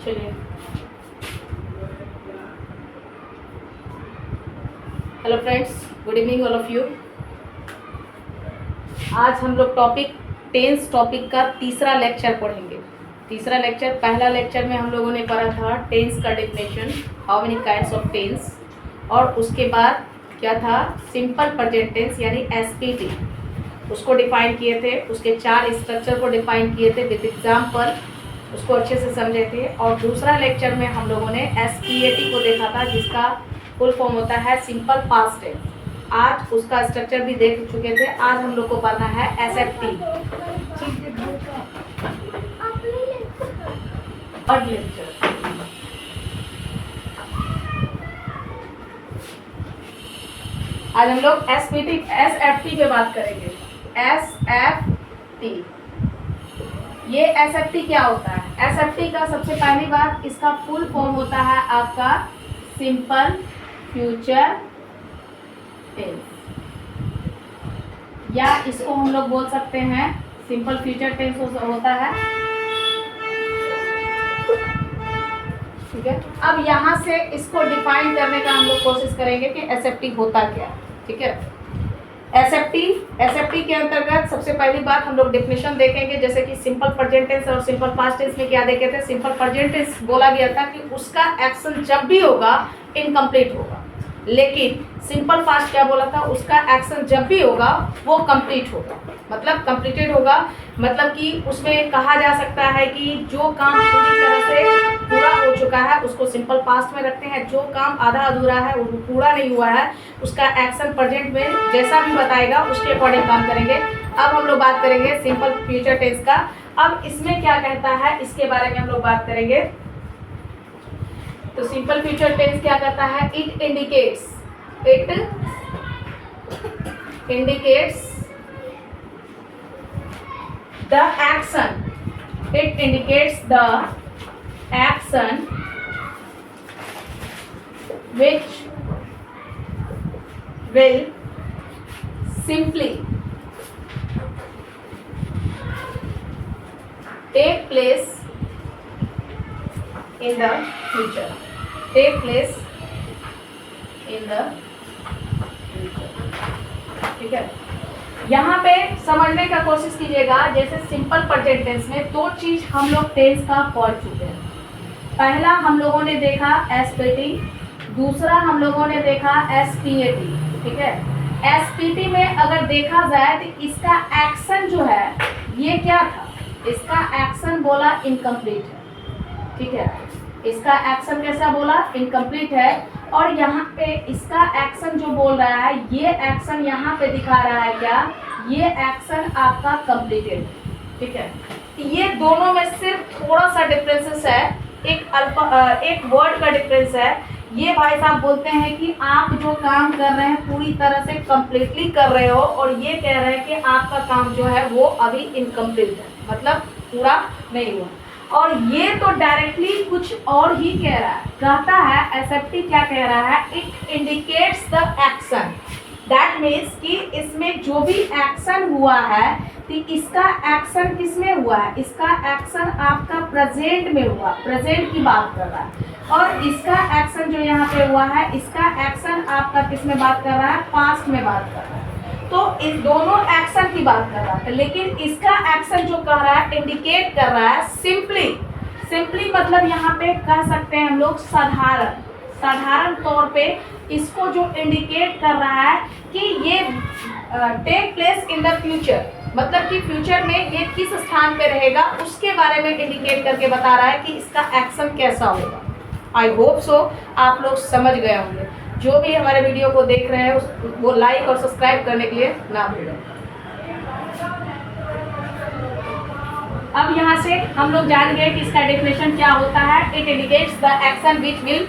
चलिए, hello friends, good evening all of you. आज हम लोग टेंस टॉपिक का तीसरा लेक्चर पढ़ेंगे। तीसरा लेक्चर, पहला लेक्चर में हम लोगों ने पढ़ा था टेंस का definition, how many kinds of tense, और उसके बाद क्या था, सिंपल प्रेजेंट टेंस यानी एसपीटी, उसको डिफाइन किए थे। उसके 4 स्ट्रक्चर को डिफाइन किए थे विद एग्जाम्पल, उसको अच्छे से समझे थे। और दूसरा लेक्चर में हम लोगों ने एसपीएटी को देखा था, जिसका फुल फॉर्म होता है सिंपल पास्ट टेंस। आज उसका स्ट्रक्चर भी देख चुके थे। आज हम लोग को पढ़ना है एसएफटी। आज हम लोग एसएफटी पे बात करेंगे। एसएफटी, ये एसएफटी क्या होता है? एसएफटी का सबसे पहली बात, इसका फुल फॉर्म होता है आपका सिंपल फ्यूचर टेंस, या इसको हम लोग बोल सकते हैं सिंपल फ्यूचर टेंस होता है। ठीक है, अब यहाँ से इसको डिफाइन करने का हम लोग कोशिश करेंगे कि एसएफटी होता क्या। ठीक है, एसएफटी के अंतर्गत सबसे पहली बात हम लोग डेफिनेशन देखेंगे, जैसे कि सिंपल प्रेजेंट टेंस और सिंपल पास्ट टेंस में क्या देखे थे। सिंपल प्रेजेंट टेंस बोला गया था कि उसका एक्शन जब भी होगा इनकम्प्लीट होगा, लेकिन सिंपल पास्ट क्या बोला था, उसका एक्शन जब भी होगा वो कंप्लीट होगा, मतलब कंप्लीटेड होगा। मतलब कि उसमें कहा जा सकता है कि जो काम पूरी तरह से पूरा हो चुका है उसको सिंपल पास्ट में रखते हैं, जो काम आधा अधूरा है वो पूरा नहीं हुआ है उसका एक्शन प्रेजेंट में जैसा भी बताएगा उसके अकॉर्डिंग काम करेंगे। अब हम लोग बात करेंगे सिंपल फ्यूचर टेंस का। अब इसमें क्या कहता है इसके बारे में हम लोग बात करेंगे। तो सिंपल फ्यूचर टेंस क्या कहता है, it indicates the action, it indicates the action which will simply take place in the future, ठीक है। यहाँ पे समझने का कोशिश कीजिएगा, जैसे सिंपल प्रेजेंट टेंस में 2 चीज हम लोग टेंस का पढ़ चुके हैं। पहला हम लोगों ने देखा एसपीटी, दूसरा हम लोगों ने देखा एसपीएटी। ठीक है, एसपीटी में अगर देखा जाए तो इसका एक्शन जो है ये क्या था, इसका एक्शन बोला इनकम्प्लीट है। ठीक है, इसका एक्शन कैसा बोला, इनकम्प्लीट है। और यहाँ पे इसका एक्शन जो बोल रहा है, ये एक्शन यहाँ पे दिखा रहा है क्या, ये एक्शन आपका कंप्लीटेड। ठीक है, ये दोनों में सिर्फ थोड़ा सा डिफरेंसेस है, एक वर्ड का डिफरेंस है। ये भाई साहब बोलते हैं कि आप जो काम कर रहे हैं पूरी तरह से कंप्लीटली कर रहे हो, और ये कह रहे हैं कि आपका काम जो है वो अभी इनकम्प्लीट है, मतलब पूरा नहीं हुआ। और ये तो डायरेक्टली कुछ और ही कह रहा है, कहता है एसएफटी क्या कह रहा है, it indicates the action, that means कि इसमें जो भी एक्शन हुआ है तो इसका एक्शन किसमें हुआ है, इसका एक्शन आपका प्रेजेंट में हुआ, प्रेजेंट की बात कर रहा है। और इसका एक्शन जो यहाँ पे हुआ है, इसका एक्शन आपका किसमें बात कर रहा है, पास्ट में बात कर रहा है। तो इस दोनों एक्शन की बात कर रहा है, लेकिन इसका एक्शन जो कह रहा है, इंडिकेट कर रहा है सिंपली मतलब यहाँ पे कह सकते हैं हम लोग साधारण तौर पे इसको जो इंडिकेट कर रहा है कि ये take place in the future, मतलब कि फ्यूचर में ये किस स्थान पे रहेगा उसके बारे में इंडिकेट करके बता रहा है कि इसका एक्शन कैसा होगा। आई होप सो आप लोग समझ गए होंगे। जो भी हमारे वीडियो को देख रहे हैं वो लाइक और सब्सक्राइब करने के लिए ना भूलें। अब यहाँ से हम लोग जान गए कि इसका डेफिनेशन क्या होता है। It indicates the action which will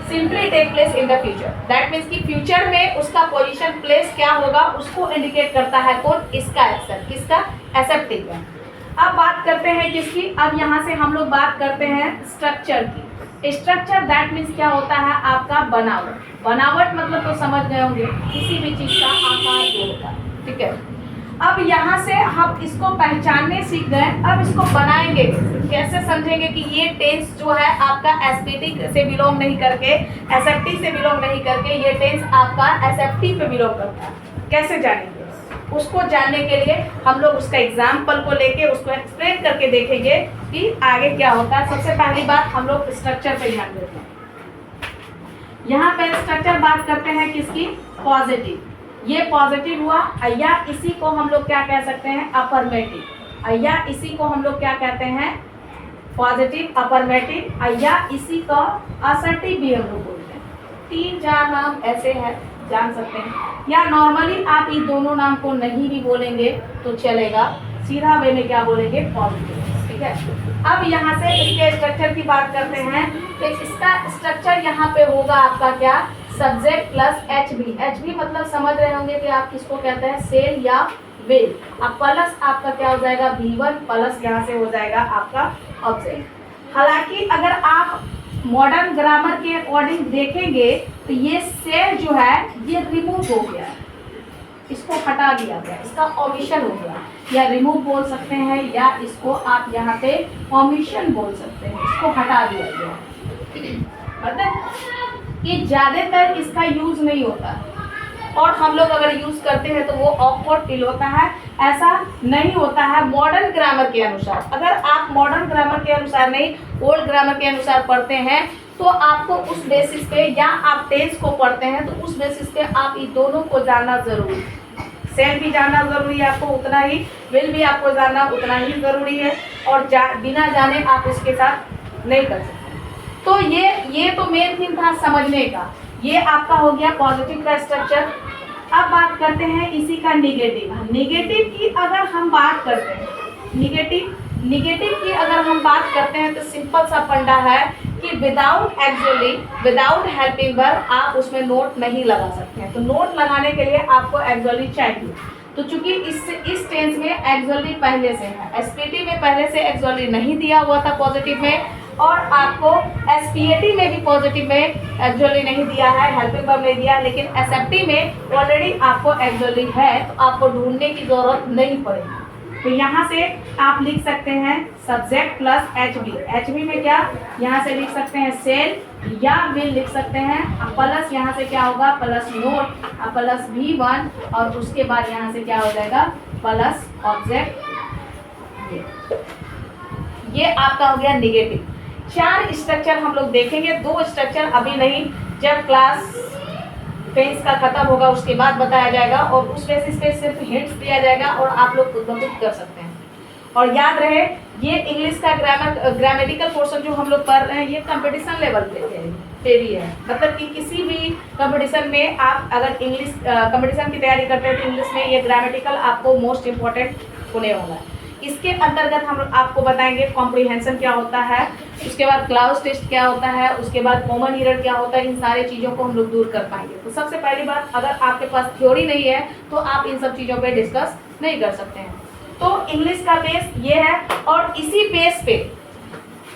simply take place in the future, that means कि फ्यूचर में उसका पोजीशन प्लेस क्या होगा उसको इंडिकेट करता है कौन, इसका एक्शन, किसका, एसएफटी का। अब बात करते हैं किसकी, अब यहाँ से हम लोग बात करते हैं स्ट्रक्चर की। स्ट्रक्चर दैट मीन्स क्या होता है आपका बनावट मतलब तो समझ गए होंगे, किसी भी चीज का आकार जो होता है। ठीक है, अब यहाँ से हम इसको पहचानने सीख गए, अब इसको बनाएंगे कैसे समझेंगे कि ये टेंस जो है आपका एसपीटी से बिलोंग नहीं करके, एसएफटी से बिलोंग नहीं करके, ये टेंस आपका एसएफटी पे बिलोंग करता है। कैसे जानेंगे? उसको जानने के लिए हम लोग उसका एग्जाम्पल को लेके उसको एक्सप्लेन करके देखेंगे कि आगे क्या होता है। सबसे पहली बात हम लोग स्ट्रक्चर पे ध्यान देते हैं। यहाँ पे स्ट्रक्चर बात करते हैं किसकी? पॉजिटिव। ये पॉजिटिव हुआ, या इसी को हम लोग क्या कह सकते हैं? अफर्मेटिव। या इसी को हम लोग क्या कहते हैं? पॉजिटिव, अफर्मेटिव, या इसी का असर्टिव भी हम लोग बोलते हैं। 3-4 नाम ऐसे हैं, जान सकते हैं। या नॉर्मली आप इन दोनों नाम को नहीं भी बोलेंगे तो चलेगा, सीधा वे में क्या बोलेंगे? पॉजिटिव। ठीक है, अब यहाँ से इसके स्ट्रक्चर की बात करते हैं। तो इसका स्ट्रक्चर यहाँ पे होगा आपका क्या? Subject plus HB. एचबी मतलब समझ रहे होंगे कि आप किसको कहते हैं? सेल या विल। अब प्लस आपका क्या हो जाएगा? V1 प्लस यहाँ से हो जाएगा आपका ऑब्जेक्ट। हालांकि अगर आप मॉडर्न ग्रामर के अकॉर्डिंग देखेंगे तो ये सेल जो है ये रिमूव हो गया, इसको हटा दिया गया, इसका ओमिशन हो गया, या रिमूव बोल सकते हैं, या इसको आप यहाँ पे ओमिशन बोल सकते हैं, इसको हटा दिया गया। मतलब कि ज़्यादातर इसका यूज नहीं होता, और हम लोग अगर यूज करते हैं तो वो ऑकवर्ड फील होता है। ऐसा नहीं होता है मॉडर्न ग्रामर के अनुसार। अगर आप मॉडर्न ग्रामर के अनुसार नहीं, ओल्ड ग्रामर के अनुसार पढ़ते हैं तो आपको उस बेसिस पे, या आप टेंस को पढ़ते हैं तो उस बेसिस पे आप इन दोनों को जानना जरूरी है। सेल भी जानना जरूरी है आपको उतना ही, विल भी आपको जानना उतना ही जरूरी है, और बिना जाने आप इसके साथ नहीं कर सकते। तो ये तो मेन थिंग था समझने का। ये आपका हो गया पॉजिटिव का स्ट्रक्चर। अब बात करते हैं इसी का निगेटिव। निगेटिव की अगर हम बात करते हैं, निगेटिव की अगर हम बात करते हैं तो सिंपल सा फंडा है कि विदाउट हेल्पिंग वर्ब आप उसमें नोट नहीं लगा सकते हैं। तो नोट लगाने के लिए आपको एक्चुअली चाहिए। तो चूंकि इस टेंस में एक्चुअली पहले से है, एसपीटी में पहले से एक्चुअली नहीं दिया हुआ था पॉजिटिव में, और आपको एसपीएटी में भी पॉजिटिव में एक्चुअली नहीं दिया है, हेल्पिंग वर्ब नहीं दिया, लेकिन एसएफटी में ऑलरेडी आपको एक्चुअली है, तो आपको ढूंढने की जरूरत नहीं पड़ेगी। तो यहाँ से आप लिख सकते हैं सब्जेक्ट प्लस एचबी। एचबी में क्या? यहाँ से लिख सकते हैं सेल या विल लिख सकते हैं, प्लस यहाँ से क्या होगा? प्लस नोट, प्लस V1, और उसके बाद यहाँ से क्या हो जाएगा? Plus object. ये आपका हो गया निगेटिव। 4 स्ट्रक्चर हम लोग देखेंगे, 2 स्ट्रक्चर अभी नहीं, जब क्लास टेंस का खत्म होगा उसके बाद बताया जाएगा, और उस बेसिस पे सिर्फ हिंट्स दिया जाएगा और आप लोग खुद ब खुद कर सकते हैं। और याद रहे ये इंग्लिश का ग्रामेटिकल पोर्शन जो हम लोग पढ़ रहे हैं ये कंपटीशन लेवल पे भी है। मतलब कि किसी भी कंपटीशन में आप अगर इंग्लिश कंपटीशन की तैयारी करते हैं तो इंग्लिश में ये ग्रामेटिकल आपको मोस्ट इम्पोर्टेंट होने वाला है। इसके अंतर्गत हम आपको बताएंगे कॉम्प्रिहेंशन क्या होता है, उसके बाद क्लाउज टेस्ट क्या होता है, उसके बाद कॉमन एरर क्या होता है। इन सारे चीज़ों को हम लोग दूर कर पाएंगे। तो सबसे पहली बात, अगर आपके पास थ्योरी नहीं है तो आप इन सब चीज़ों पे डिस्कस नहीं कर सकते हैं। तो इंग्लिश का बेस ये है, और इसी बेस पे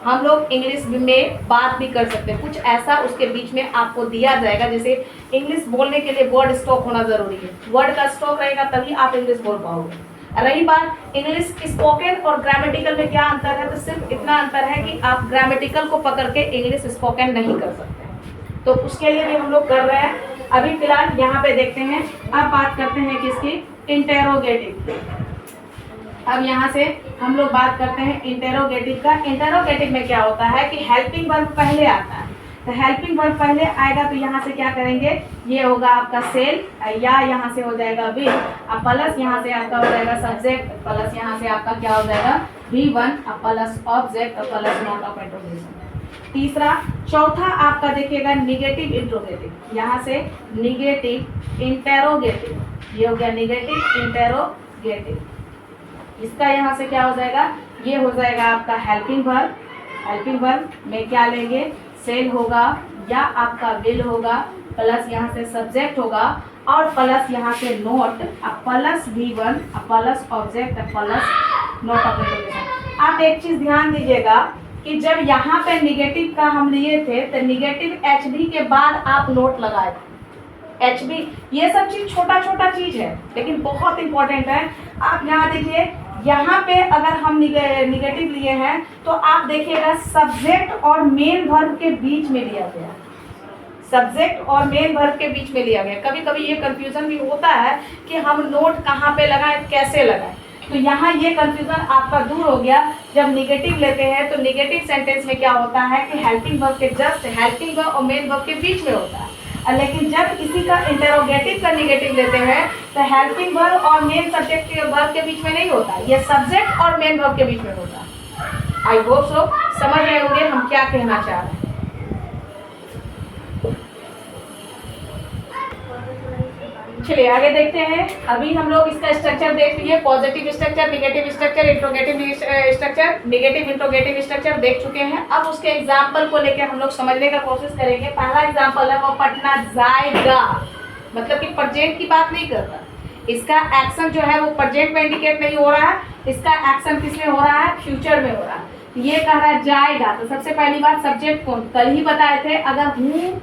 हम लोग इंग्लिश में बात भी कर सकते हैं। कुछ ऐसा उसके बीच में आपको दिया जाएगा, जैसे इंग्लिश बोलने के लिए वर्ड स्टॉक होना जरूरी है। वर्ड का स्टॉक रहेगा तभी आप इंग्लिश बोल पाओगे। रही बात इंग्लिश स्पोकन और ग्रामेटिकल में क्या अंतर है, तो सिर्फ इतना अंतर है कि आप ग्रामेटिकल को पकड़ के इंग्लिश स्पोकन नहीं कर सकते हैं। तो उसके लिए भी हम लोग कर रहे हैं। अभी फिलहाल यहाँ पे देखते हैं। अब बात करते हैं किसकी? इंटेरोगेटिव। अब यहाँ से हम लोग बात करते हैं इंटेरोगेटिव का। इंटेरोगेटिव में क्या होता है कि हेल्पिंग वर्ब पहले आता है। तो हेल्पिंग वर्ब पहले आएगा तो यहाँ से क्या करेंगे? ये होगा आपका सेल, या यहाँ से हो जाएगा विल, अब प्लस यहाँ से आपका हो जाएगा सब्जेक्ट, प्लस यहाँ से आपका क्या हो जाएगा? V1, plus object, plus note of interrogation. तीसरा, चौथा आपका देखिएगा निगेटिव इंट्रोगेटिव। यहाँ से निगेटिव इंटेरोगेटिव, ये हो गया निगेटिव इंटेरोगेटिव। इसका यहाँ से क्या हो जाएगा? ये हो जाएगा आपका हेल्पिंग वर्ब। हेल्पिंग वर्ब में क्या लेंगे? सेल होगा, या आपका विल होगा, प्लस यहाँ से सब्जेक्ट होगा, और प्लस यहाँ से note, plus V1, plus object, plus note of interrogation. आप एक चीज़ ध्यान दीजिएगा कि जब यहाँ पे निगेटिव का हम लिए थे तो निगेटिव HB के बाद आप नोट लगाए थे। HB ये सब चीज़ छोटा छोटा चीज़ है लेकिन बहुत इंपॉर्टेंट है। आप यहाँ देखिए यहाँ पे अगर हम निगेटिव लिए हैं तो आप देखिएगा सब्जेक्ट और मेन वर्ब के बीच में लिया गया, सब्जेक्ट और मेन वर्ब के बीच में लिया गया। कभी कभी ये कंफ्यूजन भी होता है कि हम नोट कहाँ पे लगाएं, कैसे लगाएं, तो यहाँ ये कंफ्यूजन आपका दूर हो गया। जब निगेटिव लेते हैं तो निगेटिव सेंटेंस में क्या होता है कि हेल्पिंग वर्ब के जस्ट हेल्पिंग वर्ब और मेन वर्ब के बीच में होता है, लेकिन जब किसी का इंटरोगेटिव का निगेटिव लेते हैं तो हेल्पिंग वर्ब और मेन सब्जेक्ट के वर्ब के बीच में नहीं होता, ये सब्जेक्ट और मेन वर्ब के बीच में होता है। आई होप सो समझ रहे होंगे हम क्या कहना चाह रहे हैं। चलिए आगे देखते हैं। अभी हम लोग इसका स्ट्रक्चर देख लिए, positive structure, negative structure, interrogative structure, negative interrogative structure देख चुके हैं। अब उसके एग्जाम्पल को लेकर हम लोग समझने का कोशिश करेंगे। पहला एग्जाम्पल है वो पटना जाएगा, मतलब कि प्रेजेंट की बात नहीं कर रहा, इसका एक्शन जो है वो प्रेजेंट में इंडिकेट नहीं हो रहा है, इसका एक्शन किसमें हो रहा है, फ्यूचर में हो रहा है। ये कह रहा है जाएगा, तो सबसे पहली बात सब्जेक्ट कौन, कल ही बताए थे अगर हूँ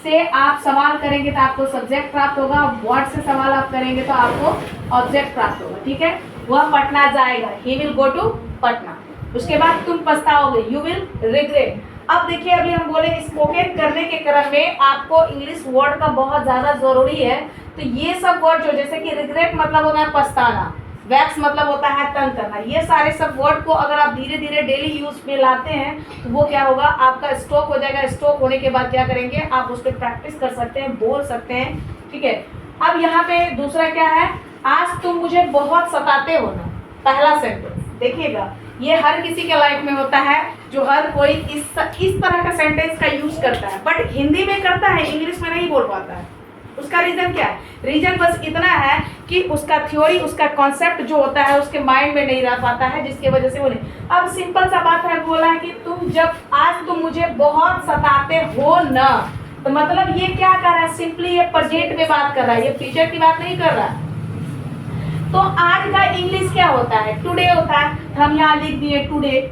से आप सवाल करेंगे तो आपको सब्जेक्ट प्राप्त होगा, व्हाट से सवाल आप करेंगे तो आपको ऑब्जेक्ट प्राप्त होगा। ठीक है, वह पटना जाएगा, he will go to Patna. उसके बाद तुम पछताओगे, यू विल रिग्रेट। अब देखिए अभी हम बोले स्पोकन करने के क्रम में आपको इंग्लिश वर्ड का बहुत ज़्यादा ज़रूरी है। तो ये सब वर्ड जो जैसे कि रिग्रेट मतलब होता है पछताना, वैक्स मतलब होता है तंग करना, ये सारे सब वर्ड को अगर आप धीरे धीरे डेली यूज में लाते हैं तो वो क्या होगा, आपका स्टॉक हो जाएगा। स्टॉक होने के बाद क्या करेंगे, आप उस पर प्रैक्टिस कर सकते हैं, बोल सकते हैं। ठीक है, अब यहाँ पे दूसरा क्या है, आज तुम मुझे बहुत सताते हो ना, पहला सेंटेंस देखिएगा, ये हर किसी के लाइफ में होता है, जो हर कोई इस तरह का सेंटेंस का यूज करता है, बट हिंदी में करता है, इंग्लिश में नहीं बोल पाता है। उसका रीज़न क्या है, रीज़न बस इतना है कि उसका थ्योरी, उसका कॉन्सेप्ट जो होता है उसके माइंड में नहीं रह पाता है, जिसकी वजह से वो नहीं। अब सिंपल सा बात है, बोला है कि तुम जब आज तुम मुझे बहुत सताते हो ना, तो मतलब ये क्या कर रहा है, सिंपली ये प्रेजेंट में बात कर रहा है, ये फ्यूचर की बात नहीं कर रहा है। तो आज का इंग्लिश क्या होता है, टुडे होता है, हम यहाँ लिख दिए टुडे।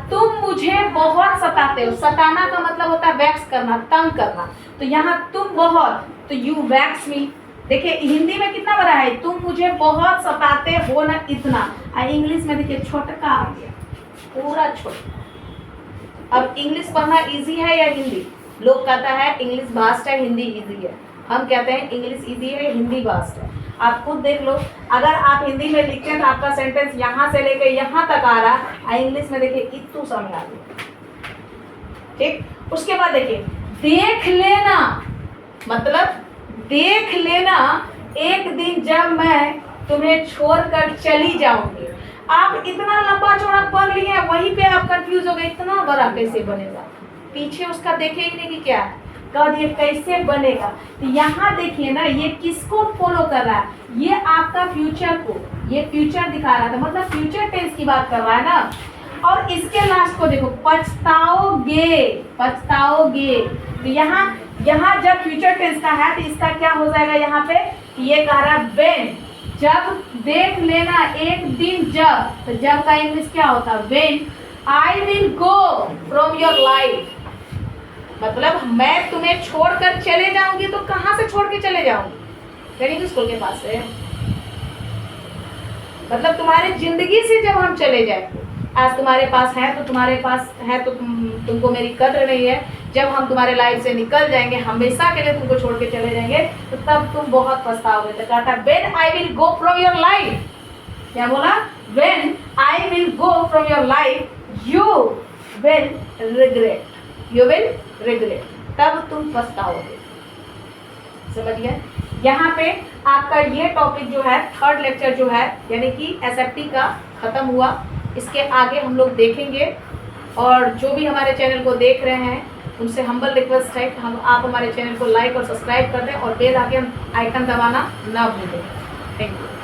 तुम मुझे बहुत सताते हो, सताना का मतलब होता है वैक्स करना, तंग करना, तो यहाँ तुम बहुत, तो यू वैक्स मी। देखिए हिंदी में कितना बड़ा है, तुम मुझे बहुत सताते हो ना इतना, इंग्लिश में देखिए छोटा आ गया, पूरा छोटा। अब इंग्लिश पढ़ना इजी है या हिंदी, लोग कहता है इंग्लिश भास्ट है, हिंदी इजी है, हम कहते हैं इंग्लिश इजी है, हिंदी भास्ट है। आप खुद देख लो, अगर आप हिंदी में लिखते हैं तो आपका सेंटेंस यहाँ से लेके यहाँ तक आ रहा है, इंग्लिश में देखिए इतू समय आ गया। ठीक, उसके बाद देखिए देख लेना, मतलब देख लेना एक दिन जब मैं तुम्हें छोड़कर चली जाऊंगी। आप इतना लंबा चौड़ा पढ़ लिए, वहीं पे आप कंफ्यूज हो गए, इतना बड़ा कैसे बनेगा, पीछे उसका देखे ही नहीं कि क्या है, कह दिए कैसे बनेगा। तो यहाँ देखिए ना, ये किसको फॉलो कर रहा है, ये आपका फ्यूचर को, ये फ्यूचर दिखा रहा था, मतलब फ्यूचर टेंस की बात कर रहा है ना। और इसके लास्ट को देखो, पछताओगे, पछताओगे, तो यहाँ जब फ्यूचर टेंस का है तो इसका क्या हो जाएगा, यहाँ पे ये कह रहा है व्हेन, जब देख लेना एक दिन जब, तो जब का इंग्लिश क्या होता है, when I will go from your life, मतलब मैं तुम्हें छोड़कर चले जाऊंगी। तो कहाँ से छोड़ के चले जाऊंगी, ट्रेनिंग स्कूल के पास से, मतलब तुम्हारे जिंदगी से जब हम चले जाए, आज तुम्हारे पास है तो तुम्हारे पास है तो तुमको मेरी कद्र नहीं है, जब हम तुम्हारे लाइफ से निकल जाएंगे, हमेशा के लिए तुमको छोड़ के चले जाएंगे, तो तब तुम बहुत पछताओगे। तो कहता है when I will go from your life, क्या बोला, when I will go from your life you will regret, you will regret, तब तुम पछताओगे। समझ गए, यहाँ पे आपका ये टॉपिक जो है, थर्ड लेक्चर जो है, यानी कि एसएफटी का खत्म हुआ। इसके आगे हम लोग देखेंगे, और जो भी हमारे चैनल को देख रहे हैं उनसे हम्बल रिक्वेस्ट है कि आप हमारे चैनल को लाइक और सब्सक्राइब कर दें और बेल आइकन दबाना ना भूलें। Thank you.